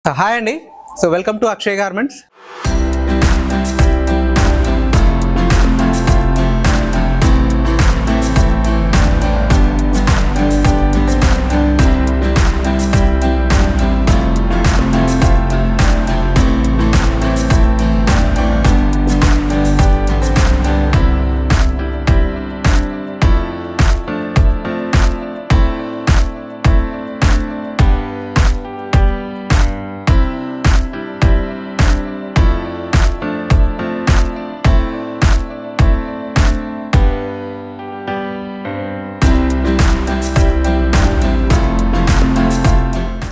Hi Andy. So welcome to Akshay Garments.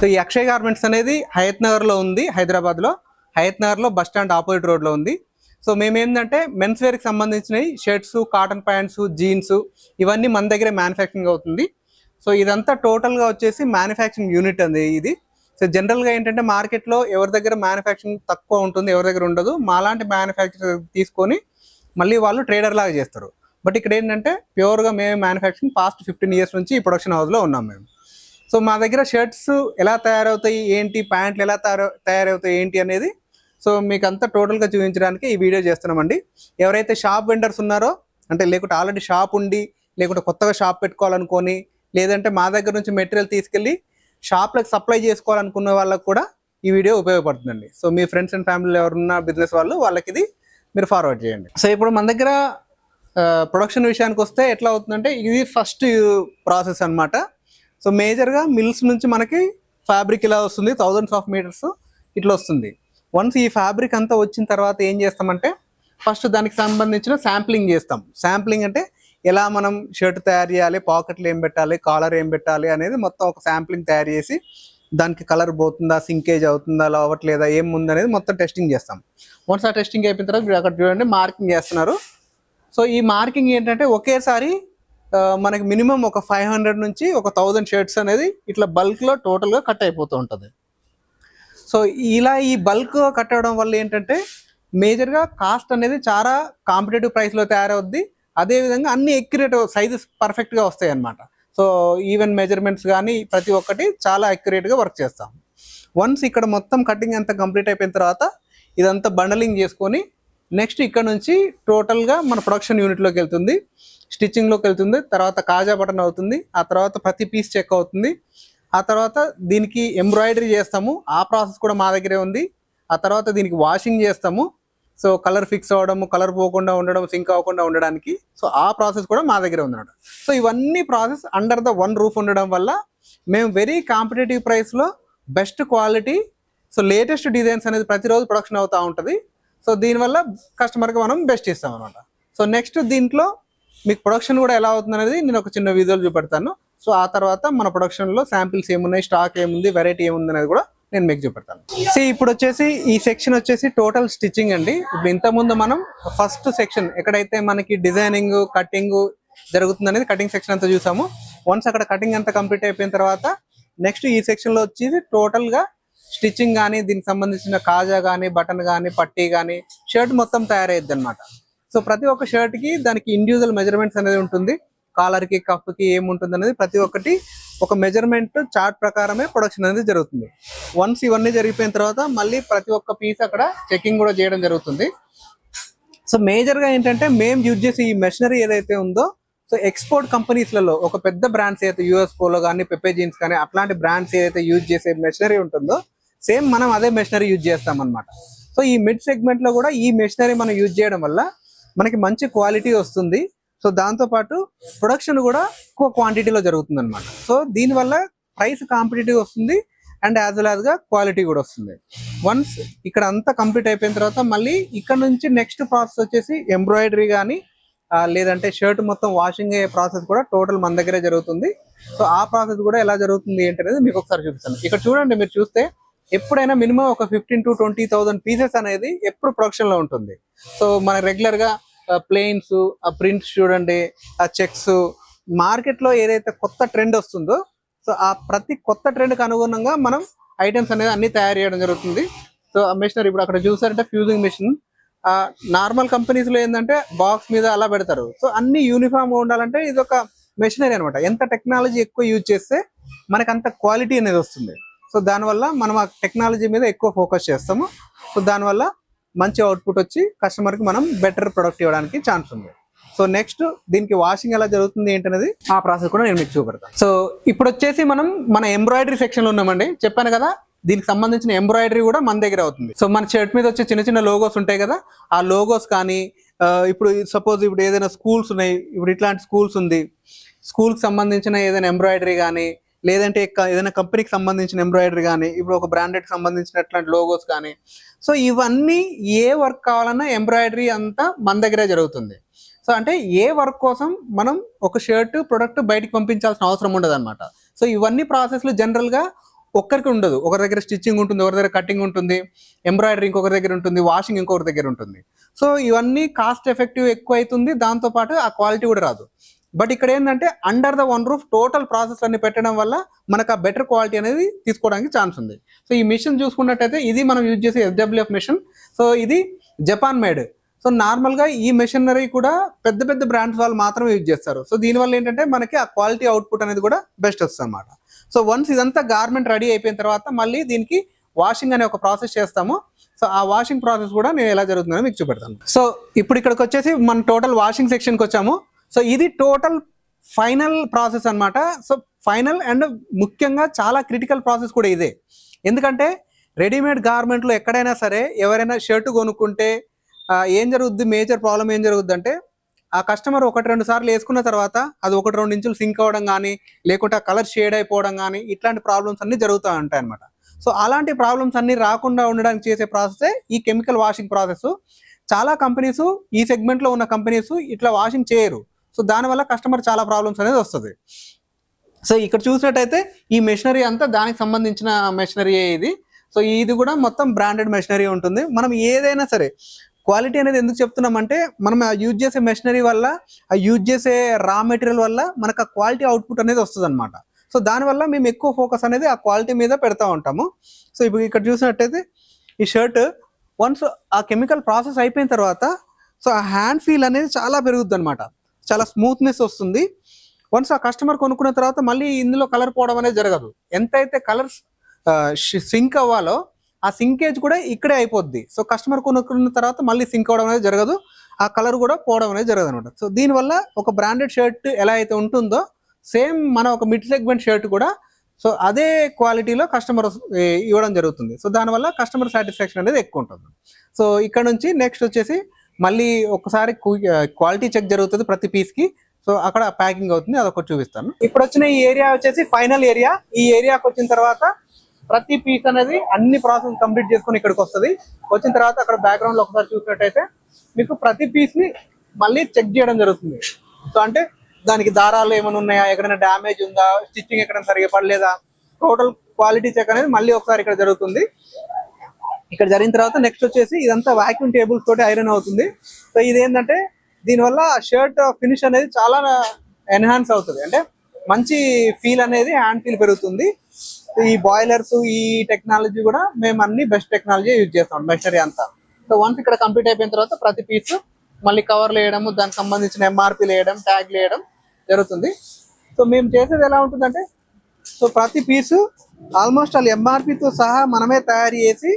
So ఈ Akshay garments అనేది హయత్ నగర్లో ఉంది, హైదరాబాద్లో. హయత్ నగర్లో బస్ స్టాండ్ ఆపోజిట్ రోడ్లో ఉంది. సో మేము ఏంటంటే మెన్స్ వేర్కి సంబంధించినవి షర్ట్స్, కాటన్ ప్యాంట్స్, జీన్స్ ఇవన్నీ మన దగ్గరే మ్యానుఫ్యాక్చరింగ్ అవుతుంది. సో ఇదంతా టోటల్గా వచ్చేసి మ్యానుఫ్యాక్చరింగ్ యూనిట్ అండి ఇది. సో జనరల్గా ఏంటంటే మార్కెట్లో ఎవరి దగ్గర మ్యానుఫ్యాక్చరింగ్ తక్కువ ఉంటుంది, ఎవరి దగ్గర ఉండదు. మాలాంటి మ్యానుఫ్యాక్చర్ తీసుకొని మళ్ళీ వాళ్ళు ట్రేడర్ లాగా చేస్తారు. బట్ ఇక్కడ ఏంటంటే ప్యూర్గా మేము మ్యానుఫ్యాక్చరింగ్ పాస్ట్ 15 years నుంచి ఈ ప్రొడక్షన్ హౌస్లో ఉన్నాం మేము. సో మా దగ్గర షర్ట్స్ ఎలా తయారవుతాయి ఏంటి, ప్యాంట్లు ఎలా తయారవుతాయి ఏంటి అనేది సో మీకు అంతా టోటల్గా చూపించడానికి ఈ వీడియో చేస్తున్నామండి. ఎవరైతే షాప్ వెండర్స్ ఉన్నారో, అంటే లేకుంటే ఆల్రెడీ షాప్ ఉండి, లేకుంటే కొత్తగా షాప్ పెట్టుకోవాలనుకొని, లేదంటే మా దగ్గర నుంచి మెటీరియల్ తీసుకెళ్ళి షాప్లకు సప్లై చేసుకోవాలనుకున్న వాళ్ళకి కూడా ఈ వీడియో ఉపయోగపడుతుందండి. సో మీ ఫ్రెండ్స్ అండ్ ఫ్యామిలీలో ఎవరున్న బిజినెస్ వాళ్ళు వాళ్ళకి ఇది మీరు ఫార్వర్డ్ చేయండి. సో ఇప్పుడు మన దగ్గర ప్రొడక్షన్ విషయానికి వస్తే ఎట్లా అవుతుందంటే ఇది ఫస్ట్ ప్రాసెస్ అనమాట. సో మేజర్గా మిల్స్ నుంచి మనకి ఫ్యాబ్రిక్ ఇలా వస్తుంది, thousands of meters ఇట్లా వస్తుంది. వన్స్ ఈ ఫ్యాబ్రిక్ అంతా వచ్చిన తర్వాత ఏం చేస్తామంటే ఫస్ట్ దానికి సంబంధించిన శాంప్లింగ్ చేస్తాం. శాంప్లింగ్ అంటే ఎలా మనం షర్ట్ తయారు చేయాలి, పాకెట్లు ఏం పెట్టాలి, కాలర్ ఏం పెట్టాలి అనేది మొత్తం ఒక శాంప్లింగ్ తయారు చేసి దానికి కలర్ పోతుందా, సింకేజ్ అవుతుందా, అలా అవ్వట్లేదా, ఏం ముందనేది మొత్తం టెస్టింగ్ చేస్తాం. వన్స్ ఆ టెస్టింగ్ అయిపోయిన తర్వాత అక్కడ చూడండి మార్కింగ్ చేస్తున్నారు. సో ఈ మార్కింగ్ ఏంటంటే ఒకేసారి మనకి మినిమం ఒక 500 నుంచి ఒక 1000 షర్ట్స్ అనేది ఇట్లా బల్క్లో టోటల్గా కట్ అయిపోతూ ఉంటుంది. సో ఇలా ఈ బల్క్ కట్ అవ్వడం వల్ల ఏంటంటే మేజర్గా కాస్ట్ అనేది చాలా కాంపిటేటివ్ ప్రైస్లో తయారవుద్ది. అదేవిధంగా అన్ని ఎక్యురేట్ సైజెస్ పర్ఫెక్ట్గా వస్తాయి అన్నమాట. సో ఈవెన్ మెజర్మెంట్స్ కానీ ప్రతి ఒక్కటి చాలా అక్యురేట్గా వర్క్ చేస్తాం. వన్స్ ఇక్కడ మొత్తం కటింగ్ అంతా కంప్లీట్ అయిపోయిన తర్వాత ఇదంతా బండలింగ్ చేసుకొని నెక్స్ట్ ఇక్కడ నుంచి టోటల్గా మన ప్రొడక్షన్ యూనిట్లోకి వెళ్తుంది, స్టిచ్చింగ్లోకి వెళ్తుంది. తర్వాత కాజా బటన్ అవుతుంది, ఆ తర్వాత ప్రతి పీస్ చెక్ అవుతుంది, ఆ తర్వాత దీనికి ఎంబ్రాయిడరీ చేస్తాము, ఆ ప్రాసెస్ కూడా మా దగ్గరే ఉంది. ఆ తర్వాత దీనికి వాషింగ్ చేస్తాము. సో కలర్ ఫిక్స్ అవ్వడము, కలర్ పోకుండా ఉండడం, సింక్ అవ్వకుండా ఉండడానికి సో ఆ ప్రాసెస్ కూడా మా దగ్గరే ఉందన్నమాట. సో ఇవన్నీ process under the one roof ఉండడం వల్ల మేము వెరీ కాంపిటేటివ్ ప్రైస్లో best quality, so latest designs అనేది ప్రతిరోజు ప్రొడక్షన్ అవుతూ ఉంటుంది. సో దీనివల్ల కస్టమర్కి మనం బెస్ట్ ఇస్తాం అనమాట. సో నెక్స్ట్ దీంట్లో మీకు ప్రొడక్షన్ కూడా ఎలా అవుతుంది అనేది నేను ఒక చిన్న విజువల్ చూపెడతాను. సో ఆ తర్వాత మన ప్రొడక్షన్లో శాంపిల్స్ ఏమున్నాయి, స్టాక్ ఏముంది, వెరైటీ ఏముంది అనేది కూడా నేను మీకు చూపెడతాను. సో ఇప్పుడు వచ్చేసి ఈ సెక్షన్ వచ్చేసి టోటల్ స్టిచ్చింగ్ అండి. ఇప్పుడు ఇంతకుముందు మనం ఫస్ట్ సెక్షన్ ఎక్కడైతే మనకి డిజైనింగ్, కటింగ్ జరుగుతుంది అనేది కటింగ్ సెక్షన్ అంతా చూసాము. వన్స్ అక్కడ కటింగ్ అంతా కంప్లీట్ అయిపోయిన తర్వాత నెక్స్ట్ ఈ సెక్షన్లో వచ్చేసి టోటల్గా స్టిచ్చింగ్ కానీ, దీనికి సంబంధించిన కాజా కానీ, బటన్ కానీ, పట్టీ కానీ, షర్ట్ మొత్తం తయారయ్యద్ది అనమాట. సో ప్రతి ఒక్క షర్ట్కి దానికి ఇండివిజువల్ మెజర్మెంట్స్ అనేది ఉంటుంది. కాలర్కి, కఫ్కి ఏముంటుంది అనేది ప్రతి ఒక్కటి ఒక మెజర్మెంట్ చార్ట్ ప్రకారమే ప్రొడక్షన్ అనేది జరుగుతుంది. వన్స్ ఇవన్నీ జరిగిపోయిన తర్వాత మళ్ళీ ప్రతి ఒక్క పీస్ అక్కడ చెకింగ్ కూడా చేయడం జరుగుతుంది. సో మేజర్గా ఏంటంటే మేము యూజ్ చేసే ఈ మెషినరీ ఏదైతే ఉందో సో ఎక్స్పోర్ట్ కంపెనీస్లలో ఒక పెద్ద బ్రాండ్స్ ఏదైతే యూఎస్ పోలో కానీ, పెప్పే జీన్స్ కానీ అట్లాంటి బ్రాండ్స్ ఏదైతే యూజ్ చేసే మెషినరీ ఉంటుందో సేమ్ మనం అదే మెషినరీ యూజ్ చేస్తాం అనమాట. సో ఈ మిడ్ సెగ్మెంట్లో కూడా ఈ మెషినరీ మనం యూజ్ చేయడం వల్ల మనకి మంచి క్వాలిటీ వస్తుంది. సో దాంతోపాటు ప్రొడక్షన్ కూడా ఎక్కువ క్వాంటిటీలో జరుగుతుంది అనమాట. సో దీనివల్ల ప్రైస్ కాంపిటేటివ్ వస్తుంది అండ్ యాజ్ వెల్ యాజ్గా క్వాలిటీ కూడా వస్తుంది. వన్స్ ఇక్కడ అంతా కంప్లీట్ అయిపోయిన తర్వాత మళ్ళీ ఇక్కడ నుంచి నెక్స్ట్ ప్రాసెస్ వచ్చేసి ఎంబ్రాయిడరీ కానీ లేదంటే షర్ట్ మొత్తం వాషింగ్ అయ్యే ప్రాసెస్ కూడా టోటల్ మన దగ్గరే జరుగుతుంది. సో ఆ ప్రాసెస్ కూడా ఎలా జరుగుతుంది ఏంటనేది మీకు ఒకసారి చూపిస్తాను. ఇక్కడ చూడండి, మీరు చూస్తే ఎప్పుడైనా మినిమం ఒక 15,000 to 20,000 పీసెస్ అనేది ఎప్పుడు ప్రొడక్షన్లో ఉంటుంది. సో మన రెగ్యులర్గా ప్లెయిన్స్, ఆ ప్రింట్స్ చూడండి, ఆ చెక్స్, మార్కెట్లో ఏదైతే కొత్త ట్రెండ్ వస్తుందో సో ఆ ప్రతి కొత్త ట్రెండ్కి అనుగుణంగా మనం ఐటమ్స్ అనేది అన్ని తయారు చేయడం జరుగుతుంది. సో ఆ మెషినరీ ఇప్పుడు అక్కడ చూసారంటే ఫ్యూజింగ్ మెషిన్, నార్మల్ కంపెనీస్లో ఏంటంటే బాక్స్ మీద అలా పెడతారు. సో అన్ని యూనిఫామ్గా ఉండాలంటే ఇది ఒక మెషినరీ అనమాట. ఎంత టెక్నాలజీ ఎక్కువ యూజ్ చేస్తే మనకు అంత క్వాలిటీ అనేది వస్తుంది. సో దానివల్ల మనం ఆ టెక్నాలజీ మీద ఎక్కువ ఫోకస్ చేస్తాము. సో దానివల్ల మంచి అవుట్పుట్ వచ్చి కస్టమర్కి మనం బెటర్ ప్రొడక్ట్ ఇవ్వడానికి ఛాన్స్ ఉంది. సో నెక్స్ట్ దీనికి వాషింగ్ ఎలా జరుగుతుంది ఏంటనేది ఆ ప్రాసెస్ కూడా నేను మీకు చూపెడతాను. సో ఇప్పుడు వచ్చేసి మనం మన ఎంబ్రాయిడరీ సెక్షన్లో ఉన్నామండి. చెప్పాను కదా, దీనికి సంబంధించిన ఎంబ్రాయిడరీ కూడా మన దగ్గర అవుతుంది. సో మన షర్ట్ మీద వచ్చే చిన్న చిన్న లోగోస్ ఉంటాయి కదా, ఆ లోగోస్ కానీ ఇప్పుడు సపోజ్ ఇప్పుడు ఏదైనా స్కూల్స్ ఉన్నాయి, ఇప్పుడు ఇట్లాంటి స్కూల్స్ ఉంది, స్కూల్కి సంబంధించిన ఏదైనా ఎంబ్రాయిడరీ కానీ, లేదంటే ఏదైనా కంపెనీకి సంబంధించిన ఎంబ్రాయిడరీ కానీ, ఇప్పుడు ఒక బ్రాండెడ్కి సంబంధించిన అట్లాంటి లోగోస్ కానీ, సో ఇవన్నీ ఏ వర్క్ కావాలన్నా ఎంబ్రాయిడరీ అంతా మన దగ్గరే జరుగుతుంది. సో అంటే ఏ వర్క్ కోసం మనం ఒక షర్ట్ ప్రొడక్ట్ బయటకు పంపించాల్సిన అవసరం ఉండదు అనమాట. సో ఇవన్నీ ప్రాసెస్లు జనరల్గా ఒక్కరికి ఉండదు. ఒకరి దగ్గర స్టిచ్చింగ్ ఉంటుంది, ఒకరి దగ్గర కటింగ్ ఉంటుంది, ఎంబ్రాయిడరీ ఇంకొకరి దగ్గర ఉంటుంది, వాషింగ్ ఇంకొకరి దగ్గర ఉంటుంది. సో ఇవన్నీ కాస్ట్ ఎఫెక్టివ్ ఎక్కువ అవుతుంది, దాంతోపాటు ఆ క్వాలిటీ కూడా రాదు. బట్ ఇక్కడ ఏంటంటే under the one roof total process అన్ని పెట్టడం వల్ల మనకు ఆ బెటర్ క్వాలిటీ అనేది తీసుకోవడానికి ఛాన్స్ ఉంది. సో ఈ మిషన్ చూసుకున్నట్టయితే ఇది మనం యూజ్ చేసే SWF మిషన్. సో ఇది జపాన్ మేడ్. సో నార్మల్గా ఈ మెషినరీ కూడా పెద్ద పెద్ద బ్రాండ్స్ వాళ్ళు మాత్రమే యూజ్ చేస్తారు. సో దీనివల్ల ఏంటంటే మనకి ఆ క్వాలిటీ అవుట్పుట్ అనేది కూడా బెస్ట్ వస్తుంది అన్నమాట. సో వన్స్ ఇదంతా గార్మెంట్ రెడీ అయిపోయిన తర్వాత మళ్ళీ దీనికి వాషింగ్ అనే ఒక ప్రాసెస్ చేస్తాము. సో ఆ వాషింగ్ ప్రాసెస్ కూడా నేను ఎలా జరుగుతుందో మీకు చూపెడతాను. సో ఇప్పుడు ఇక్కడికి వచ్చేసి మన టోటల్ వాషింగ్ సెక్షన్కి వచ్చాము. సో ఇది టోటల్ ఫైనల్ ప్రాసెస్ అన్నమాట. సో ఫైనల్ అండ్ ముఖ్యంగా చాలా క్రిటికల్ ప్రాసెస్ కూడా ఇదే. ఎందుకంటే రెడీమేడ్ గార్మెంట్లో ఎక్కడైనా సరే ఎవరైనా షర్ట్ కొనుక్కుంటే ఏం జరుగుద్ది, మేజర్ ప్రాబ్లం ఏం జరుగుద్ది అంటే ఆ కస్టమర్ 1-2 సార్లు వేసుకున్న తర్వాత అది 1-2 ఇంచులు సింక్ అవ్వడం కానీ, లేకుంటే ఆ కలర్ షేడ్ అయిపోవడం కానీ, ఇట్లాంటి ప్రాబ్లమ్స్ అన్ని జరుగుతూ ఉంటాయి అనమాట. సో అలాంటి ప్రాబ్లమ్స్ అన్ని రాకుండా ఉండడానికి చేసే ప్రాసెసే ఈ కెమికల్ వాషింగ్ ప్రాసెస్. చాలా కంపెనీస్, ఈ సెగ్మెంట్లో ఉన్న కంపెనీస్ ఇట్లా వాషింగ్ చేయరు. సో దానివల్ల కస్టమర్ చాలా ప్రాబ్లమ్స్ అనేది వస్తుంది. సో ఇక్కడ చూసినట్టయితే ఈ మెషినరీ అంతా దానికి సంబంధించిన మెషినరీ ఇది. సో ఇది కూడా మొత్తం బ్రాండెడ్ మెషినరీ ఉంటుంది. మనం ఏదైనా సరే క్వాలిటీ అనేది ఎందుకు చెప్తున్నామంటే మనం ఆ యూజ్ చేసే మెషినరీ వల్ల, ఆ యూజ్ చేసే రా మెటీరియల్ వల్ల మనకు ఆ క్వాలిటీ అవుట్పుట్ అనేది వస్తుంది అనమాట. సో దానివల్ల మేము ఎక్కువ ఫోకస్ అనేది ఆ క్వాలిటీ మీద పెడతా ఉంటాము. సో ఇప్పుడు ఇక్కడ చూసినట్టయితే ఈ షర్ట్ వన్స్ ఆ కెమికల్ ప్రాసెస్ అయిపోయిన తర్వాత సో ఆ హ్యాండ్ ఫీల్ అనేది చాలా పెరుగుద్ది అనమాట, చాలా స్మూత్నెస్ వస్తుంది. వన్స్ ఆ కస్టమర్ కొనుక్కున్న తర్వాత మళ్ళీ ఇందులో కలర్ పోవడం అనేది జరగదు. ఎంతైతే కలర్స్ సింక్ అవ్వాలో ఆ సింకేజ్ కూడా ఇక్కడే అయిపోద్ది. సో కస్టమర్ కొనుక్కున్న తర్వాత మళ్ళీ సింక్ అవ్వడం అనేది జరగదు, ఆ కలర్ కూడా పోవడం అనేది జరగదు అనమాట. సో దీనివల్ల ఒక బ్రాండెడ్ షర్ట్ ఎలా అయితే ఉంటుందో సేమ్ మన ఒక మిడ్ సెగ్మెంట్ షర్ట్ కూడా సో అదే క్వాలిటీలో కస్టమర్ ఇవ్వడం జరుగుతుంది. సో దానివల్ల కస్టమర్ సాటిస్ఫాక్షన్ అనేది ఎక్కువ ఉంటుంది. సో ఇక్కడ నుంచి నెక్స్ట్ వచ్చేసి మళ్ళీ ఒకసారి క్వాలిటీ చెక్ జరుగుతుంది ప్రతి పీస్కి. సో అక్కడ ప్యాకింగ్ అవుతుంది, అదొకటి చూపిస్తాను. ఇప్పుడు వచ్చిన ఈ ఏరియా వచ్చేసి ఫైనల్ ఏరియా. ఈ ఏరియాకి వచ్చిన తర్వాత ప్రతి పీస్ అనేది అన్ని ప్రాసెస్ కంప్లీట్ చేసుకుని ఇక్కడికి వస్తుంది. వచ్చిన తర్వాత అక్కడ బ్యాక్గ్రౌండ్ లో ఒకసారి చూసినట్టయితే మీకు ప్రతి పీస్ ని మళ్ళీ చెక్ చేయడం జరుగుతుంది. సో అంటే దానికి దారాలు ఏమైనా ఉన్నాయా, ఎక్కడైనా డ్యామేజ్ ఉందా, స్టిచ్చింగ్ ఎక్కడైనా సరిగా పడలేదా, టోటల్ క్వాలిటీ చెక్ అనేది మళ్ళీ ఒకసారి ఇక్కడ జరుగుతుంది. ఇక్కడ జరిగిన తర్వాత నెక్స్ట్ వచ్చేసి ఇదంతా వాక్యూమ్ టేబుల్స్ తోటి ఐరన్ అవుతుంది. సో ఇదేంటంటే దీనివల్ల షర్ట్ ఫినిష్ అనేది చాలా ఎన్హాన్స్ అవుతుంది, అంటే మంచి ఫీల్ అనేది హ్యాండ్ ఫీల్ పెరుగుతుంది. ఈ బాయిలర్స్, ఈ టెక్నాలజీ కూడా మేము అన్ని బెస్ట్ టెక్నాలజీ యూజ్ చేస్తాం మెషినరీ అంతా. సో వన్స్ ఇక్కడ కంప్లీట్ అయిపోయిన తర్వాత ప్రతి పీస్ మళ్ళీ కవర్లు వేయడము, దానికి సంబంధించిన ఎంఆర్పీలు వేయడం, ట్యాగ్లు వేయడం జరుగుతుంది. సో మేము చేసేది ఎలా ఉంటుందంటే సో ప్రతి పీసు ఆల్మోస్ట్ వాళ్ళు ఎంఆర్పీతో సహా మనమే తయారు చేసి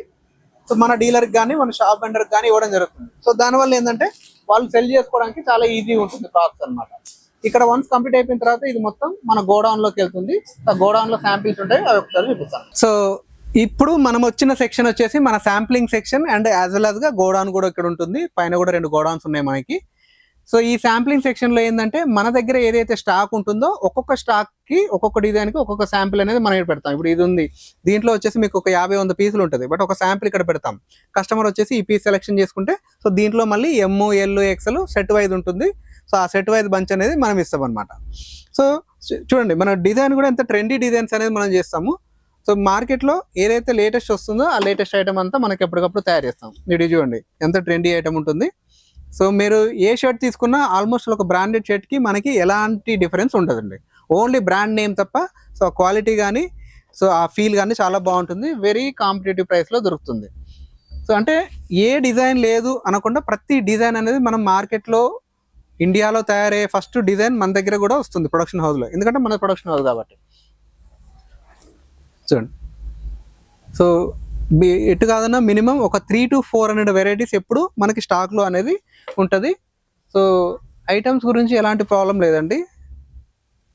సో మన డీలర్కి కానీ మన షాప్ వెండర్కి కానీ ఇవ్వడం జరుగుతుంది. సో దానివల్ల ఏంటంటే వాళ్ళు సెల్ చేసుకోవడానికి చాలా ఈజీగా ఉంటుంది ప్రాసెస్ అనమాట. ఇక్కడ వన్స్ కంప్లీట్ అయిపోయిన తర్వాత ఇది మొత్తం మన గోడౌన్ లోకి వెళ్తుంది. ఆ గోడౌన్ లో శాంపిల్స్ ఉంటాయి, అవి ఒకసారి చూపిస్తాను. సో ఇప్పుడు మనం వచ్చిన సెక్షన్ వచ్చేసి మన sampling section and as well as గా గోడౌన్ కూడా ఇక్కడ ఉంటుంది. పైన కూడా 2 గోడౌన్స్ ఉన్నాయి మనకి. సో ఈ శాంప్లింగ్ సెక్షన్ లో ఏంటంటే మన దగ్గర ఏదైతే స్టాక్ ఉంటుందో ఒక్కొక్క స్టాక్ కి ఒక్కొక్క డిజైన్ కి ఒక్కొక్క శాంపిల్ అనేది మనం పెడతాం. ఇప్పుడు ఇది ఉంది, దీంట్లో వచ్చేసి మీకు ఒక 50-100 పీసులు ఉంటుంది, బట్ ఒక శాంపిల్ ఇక్కడ పెడతాం. కస్టమర్ వచ్చేసి ఈ పీస్ సెలెక్షన్ చేసుకుంటే సో దీంట్లో మళ్ళీ ML XL సెట్ వైజ్ ఉంటుంది. సో ఆ సెట్ వైజ్ బంచ్ అనేది మనం ఇస్తాం అనమాట. సో చూడండి మన డిజైన్ కూడా ఎంత ట్రెండీ డిజైన్స్ అనేది మనం చేస్తాము. సో మార్కెట్లో ఏదైతే లేటెస్ట్ వస్తుందో ఆ లేటెస్ట్ ఐటమ్ అంతా మనకి ఎప్పటికప్పుడు తయారు చేస్తాం. ఇది చూడండి ఎంత ట్రెండీ ఐటమ్ ఉంటుంది. సో మీరు ఏ షర్ట్ తీసుకున్నా ఆల్మోస్ట్ ఒక బ్రాండెడ్ షర్ట్కి మనకి ఎలాంటి డిఫరెన్స్ ఉంటుందండి, ఓన్లీ బ్రాండ్ నేమ్ తప్ప. సో క్వాలిటీ కానీ సో ఆ ఫీల్ కానీ చాలా బాగుంటుంది, వెరీ కాంపిటేటివ్ ప్రైస్లో దొరుకుతుంది. సో అంటే ఏ డిజైన్ లేదు అనకుండా ప్రతి డిజైన్ అనేది మనం మార్కెట్లో ఇండియాలో తయారయ్యే ఫస్ట్ డిజైన్ మన దగ్గర కూడా వస్తుంది ప్రొడక్షన్ హౌస్లో, ఎందుకంటే మన ప్రొడక్షన్ హౌస్ కాబట్టి. చూడండి సో ఎటు కాదన్నా మినిమం ఒక 300 to 400 వెరైటీస్ ఎప్పుడు మనకి స్టాక్లో అనేది ఉంటుంది. సో ఐటమ్స్ గురించి ఎలాంటి ప్రాబ్లం లేదండి.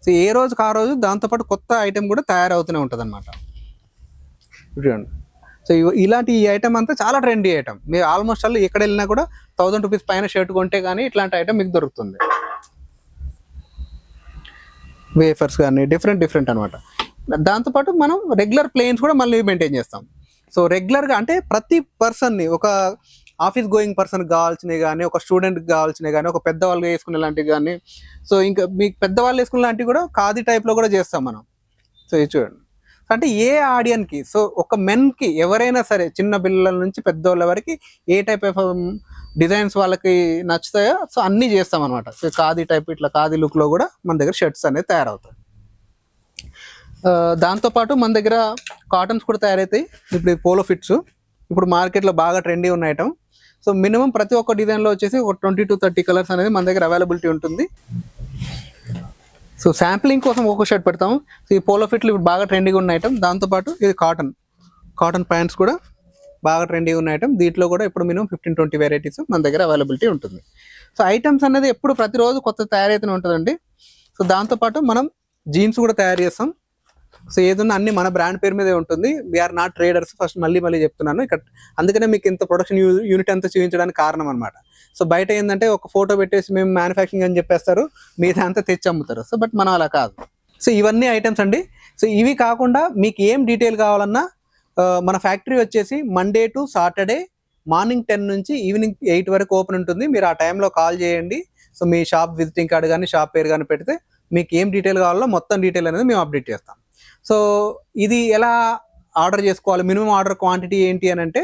సో ఏ రోజుకి ఆ రోజు దాంతోపాటు కొత్త ఐటమ్ కూడా తయారవుతూనే ఉంటుంది అనమాట. చూడండి, సో ఇలాంటి ఈ ఐటమ్ అంతా చాలా ట్రెండీ ఐటమ్. మీరు ఆల్మోస్ట్ అలా ఎక్కడ వెళ్ళినా కూడా 1000 రూపీస్ పైన షర్ట్ కొంటే కానీ ఇట్లాంటి ఐటమ్ మీకు దొరుకుతుంది. వేఫర్స్ కానీ డిఫరెంట్ అనమాట. దాంతోపాటు మనం రెగ్యులర్ ప్లేన్స్ కూడా మళ్ళీ మెయింటైన్ చేస్తాం. సో రెగ్యులర్గా అంటే ప్రతి పర్సన్ని, ఒక ఆఫీస్ గోయింగ్ పర్సన్కి కావాల్సినవి కానీ, ఒక స్టూడెంట్కి కావాల్సినవి కానీ, ఒక పెద్దవాళ్ళకి వేసుకునే లాంటివి కానీ, సో ఇంకా మీకు పెద్దవాళ్ళు వేసుకునే లాంటివి కూడా ఖాదీ టైప్లో కూడా చేస్తాం మనం. సో ఇది చూడండి, అంటే ఏ ఆడియన్కి, సో ఒక మెన్కి ఎవరైనా సరే, చిన్న పిల్లల నుంచి పెద్దవాళ్ళ వరకు ఏ టైప్ ఆఫ్ డిజైన్స్ వాళ్ళకి నచ్చుతాయో సో అన్నీ చేస్తాం అనమాట. సో ఖాదీ టైప్, ఇట్లా ఖాదీ లుక్లో కూడా మన దగ్గర షర్ట్స్ అనేది తయారవుతాయి. దాంతోపాటు మన దగ్గర కాటన్స్ కూడా తయారవుతాయి. ఇప్పుడు పోలో ఫిట్స్ ఇప్పుడు మార్కెట్లో బాగా ట్రెండీ ఉన్న ఐటమ్. సో మినిమం ప్రతి ఒక్క డిజైన్లో వచ్చేసి ఒక 20 to 30 కలర్స్ అనేది మన దగ్గర అవైలబిలిటీ ఉంటుంది. సో శాంప్లింగ్ కోసం ఒక షర్ట్ పెడతాము. సో ఈ పోలో ఫిట్లు ఇప్పుడు బాగా ట్రెండీగా ఉన్న ఐటమ్. దాంతోపాటు ఇది కాటన్ ప్యాంట్స్ కూడా బాగా ట్రెండీగా ఉన్న ఐటమ్. దీంట్లో కూడా ఇప్పుడు మినిమం 15-20 వెరైటీస్ మన దగ్గర అవైలబిలిటీ ఉంటుంది. సో ఐటమ్స్ అనేది ఎప్పుడు ప్రతిరోజు కొత్త తయారైతేనే ఉంటుందండి. సో దాంతోపాటు మనం జీన్స్ కూడా తయారు చేస్తాం. సో ఏదన్నా అన్ని మన బ్రాండ్ పేరు మీదే ఉంటుంది. వీఆర్ నాట్ ట్రేడర్స్, ఫస్ట్ మళ్ళీ చెప్తున్నాను ఇక్కడ. అందుకనే మీకు ఇంత ప్రొడక్షన్ యూనిట్ అంతా చూపించడానికి కారణం అనమాట. సో బయట ఏంటంటే ఒక ఫోటో పెట్టేసి మేము మ్యానుఫ్యాక్చరింగ్ అని చెప్పేస్తారు, మీద అంతా తెచ్చి అమ్ముతారు. సో బట్ మనం అలా కాదు. సో ఇవన్నీ ఐటమ్స్ అండి. సో ఇవి కాకుండా మీకు ఏం డీటెయిల్ కావాలన్నా మన ఫ్యాక్టరీ వచ్చేసి మండే టు సాటర్డే మార్నింగ్ 10 నుంచి ఈవినింగ్ 8 వరకు ఓపెన్ ఉంటుంది. మీరు ఆ టైంలో కాల్ చేయండి. సో మీ షాప్ విజిటింగ్ కార్డు కానీ, షాప్ పేరు కానీ పెడితే మీకు ఏం డీటెయిల్ కావాలో మొత్తం డీటెయిల్ అనేది మేము అప్డేట్ చేస్తాం. సో ఇది ఎలా ఆర్డర్ చేసుకోవాలి, మినిమం ఆర్డర్ క్వాంటిటీ ఏంటి అని అంటే,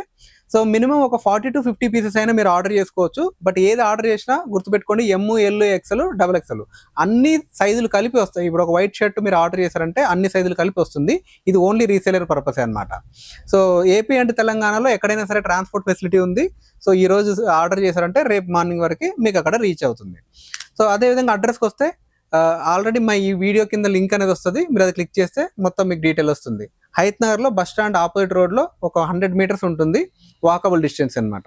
సో మినిమం ఒక 40 to 50 పీసెస్ అయినా మీరు ఆర్డర్ చేసుకోవచ్చు. బట్ ఏది ఆర్డర్ చేసినా గుర్తుపెట్టుకోండి, ఎమ్, ఎల్, ఎక్స్ఎల్, XXL అన్ని సైజులు కలిపి వస్తాయి. ఇప్పుడు ఒక వైట్ షర్ట్ మీరు ఆర్డర్ చేశారంటే అన్ని సైజులు కలిపి వస్తుంది. ఇది ఓన్లీ రీసేలర్ పర్పస్ అనమాట. సో ఏపీ అండ్ తెలంగాణలో ఎక్కడైనా సరే ట్రాన్స్పోర్ట్ ఫెసిలిటీ ఉంది. సో ఈ రోజు ఆర్డర్ చేశారంటే రేపు మార్నింగ్ వరకు మీకు అక్కడ రీచ్ అవుతుంది. సో అదేవిధంగా అడ్రస్కి వస్తే ఆల్రెడీ మా ఈ వీడియో కింద లింక్ అనేది వస్తుంది. మీరు అది క్లిక్ చేస్తే మొత్తం మీకు డీటెయిల్ వస్తుంది. హయత్ నగర్లో బస్ స్టాండ్ ఆపోజిట్ రోడ్లో ఒక 100 meters ఉంటుంది, వాకబుల్ డిస్టెన్స్ అనమాట.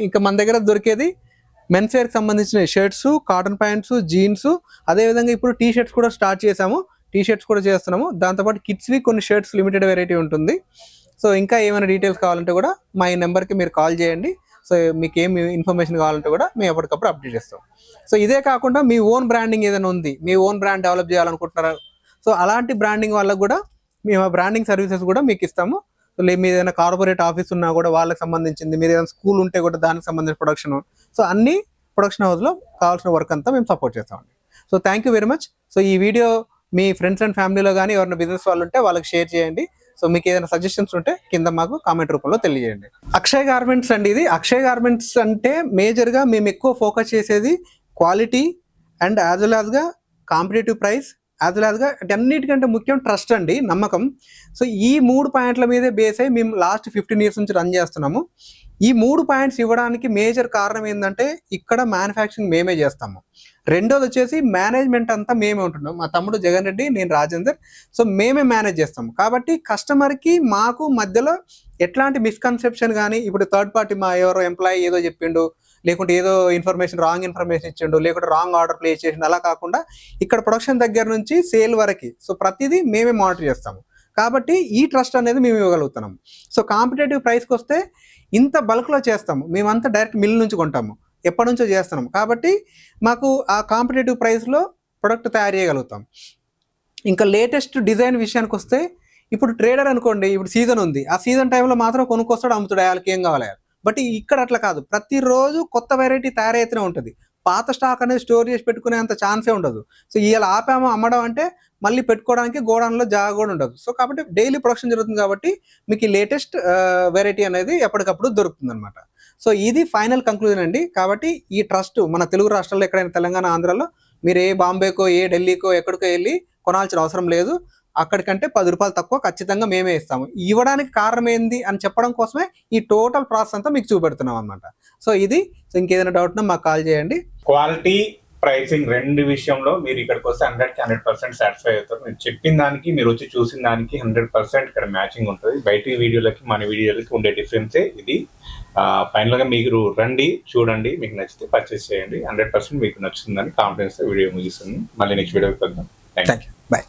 ఇంకా మన దగ్గర దొరికేది మెన్స్ వేర్కి సంబంధించిన షర్ట్స్, కాటన్ ప్యాంట్స్, జీన్స్, అదేవిధంగా ఇప్పుడు టీ షర్ట్స్ కూడా స్టార్ట్ చేసాము. టీ షర్ట్స్ కూడా చేస్తున్నాము. దాంతోపాటు కిడ్స్వి కొన్ని షర్ట్స్ లిమిటెడ్ వెరైటీ ఉంటుంది. సో ఇంకా ఏమైనా డీటెయిల్స్ కావాలంటే కూడా మా ఈ నెంబర్కి మీరు కాల్ చేయండి. సో మీకు ఏమి ఇన్ఫర్మేషన్ కావాలంటే కూడా మేము ఎప్పటికప్పుడు అప్డేట్ చేస్తాం. సో ఇదే కాకుండా మీ ఓన్ బ్రాండింగ్ ఏదైనా ఉంది, మీ ఓన్ బ్రాండ్ డెవలప్ చేయాలనుకుంటున్నారు, సో అలాంటి బ్రాండింగ్ వాళ్ళకు కూడా మేము బ్రాండింగ్ సర్వీసెస్ కూడా మీకు ఇస్తాము. సో మీరు ఏదైనా కార్పొరేట్ ఆఫీస్ ఉన్నా కూడా వాళ్ళకి సంబంధించింది, మీరు ఏదైనా స్కూల్ ఉంటే కూడా దానికి సంబంధించిన ప్రొడక్షన్, సో అన్ని ప్రొడక్షన్ హౌస్లో కావాల్సిన వర్క్ అంతా మేము సపోర్ట్ చేస్తామండి. So thank you very much. So ఈ వీడియో మీ ఫ్రెండ్స్ అండ్ ఫ్యామిలీలో కానీ ఎవరైనా బిజినెస్ వాళ్ళు ఉంటే వాళ్ళకి షేర్ చేయండి. సో మీకు ఏదైనా సజెషన్స్ ఉంటే కింద మాకు కామెంట్ రూపంలో తెలియజేయండి. అక్షయ్ గార్మెంట్స్ అండి ఇది. అక్షయ్ గార్మెంట్స్ అంటే మేజర్గా మేము ఎక్కువ ఫోకస్ చేసేది క్వాలిటీ అండ్ యాజ్ వెల్ యాజ్గా కాంపిటేటివ్ ప్రైస్, యాజ్ వెల్ యాజ్గా అన్నిటికంటే ముఖ్యం ట్రస్ట్ అండి, నమ్మకం. సో ఈ 3 పాయింట్ల మీదే బేస్ అయ్యి మేము లాస్ట్ 15 years నుంచి రన్ చేస్తున్నాము. ఈ 3 పాయింట్స్ ఇవ్వడానికి మేజర్ కారణం ఏంటంటే ఇక్కడ మ్యానుఫ్యాక్చరింగ్ మేమే చేస్తాము. రెండోది వచ్చేసి మేనేజ్మెంట్ అంతా మేమే ఉంటున్నాం. మా తమ్ముడు జగన్ రెడ్డి, నేను రాజేందర్. సో మేమే మేనేజ్ చేస్తాము. కాబట్టి కస్టమర్కి మాకు మధ్యలో ఎట్లాంటి మిస్కన్సెప్షన్ కానీ, ఇప్పుడు థర్డ్ పార్టీ మా ఎవరో ఎంప్లాయీ ఏదో చెప్పిండు, లేకుంటే ఏదో రాంగ్ ఇన్ఫర్మేషన్ ఇచ్చిండు, లేకుంటే రాంగ్ ఆర్డర్ ప్లేస్ చేసిండు, అలా కాకుండా ఇక్కడ ప్రొడక్షన్ దగ్గర నుంచి సేల్ వరకు సో ప్రతిదీ మేమే మానిటర్ చేస్తాము. కాబట్టి ఈ ట్రస్ట్ అనేది మేము ఇవ్వగలుగుతున్నాము. సో కాంపిటేటివ్ ప్రైస్కి వస్తే ఇంత బల్క్లో చేస్తాము, మేమంతా డైరెక్ట్ మిల్ నుంచి కొంటాము, ఎప్పటి నుంచో చేస్తున్నాము. కాబట్టి మాకు ఆ కాంపిటేటివ్ ప్రైస్లో ప్రొడక్ట్ తయారు చేయగలుగుతాం. ఇంకా లేటెస్ట్ డిజైన్ విషయానికి వస్తే, ఇప్పుడు ట్రేడర్ అనుకోండి, ఇప్పుడు సీజన్ ఉంది, ఆ సీజన్ టైంలో మాత్రం కొనుక్కొస్తాడు, అమ్ముతాడు, వాళ్ళకి ఏం కావాలి. బట్ ఇక్కడ అట్లా కాదు, ప్రతిరోజు కొత్త వెరైటీ తయారైతేనే ఉంటుంది. పాత స్టాక్ అనేది స్టోర్ చేసి పెట్టుకునే అంత ఛాన్సే ఉండదు. సో ఇవాళ ఆపామో అమ్మడం అంటే మళ్ళీ పెట్టుకోవడానికి గోడౌన్లో జాగా కూడా ఉండదు. సో కాబట్టి డైలీ ప్రొడక్షన్ జరుగుతుంది. కాబట్టి మీకు ఈ లేటెస్ట్ వెరైటీ అనేది ఎప్పటికప్పుడు దొరుకుతుంది అనమాట. సో ఇది ఫైనల్ కంక్లూజన్ అండి. కాబట్టి ఈ ట్రస్ట్ మన తెలుగు రాష్ట్రాల్లో ఎక్కడైనా తెలంగాణ, ఆంధ్రాలో మీరు ఏ బాంబేకో, ఏ ఢిల్లీకో, ఎక్కడికో వెళ్ళి కొనాల్సిన అవసరం లేదు. అక్కడికంటే 10 రూపాయలు తక్కువ ఖచ్చితంగా మేమే ఇస్తాము. ఇవ్వడానికి కారణం ఏంది అని చెప్పడం కోసమే ఈ టోటల్ ప్రాసెస్ అంతా మీకు చూపెడుతున్నాం అనమాట. సో ఇది. సో ఇంకేదైనా డౌట్ ఉన్నా మాకు కాల్ చేయండి. క్వాలిటీ ప్రైసింగ్ రెండు విషయంలో మీరు ఇక్కడికి వస్తే 100% సాటిస్ఫై అవుతారు. నేను చెప్పిన దానికి మీరు వచ్చి చూసిన దానికి 100% ఇక్కడ మ్యాచింగ్ ఉంటుంది. బయట వీడియోలకి మన వీడియోలకి ఉండే డిఫరెన్సే ఇది. ఫైనల్ గా మీరు రండి, చూడండి, మీకు నచ్చితే పర్చేస్ చేయండి. 100% మీకు నచ్చుతుందని కాన్ఫిడెన్స్ వీడియో ముగిస్తుంది. మళ్ళీ నెక్స్ట్ వీడియోకి వెళ్దాం. Thank you. బాయ్.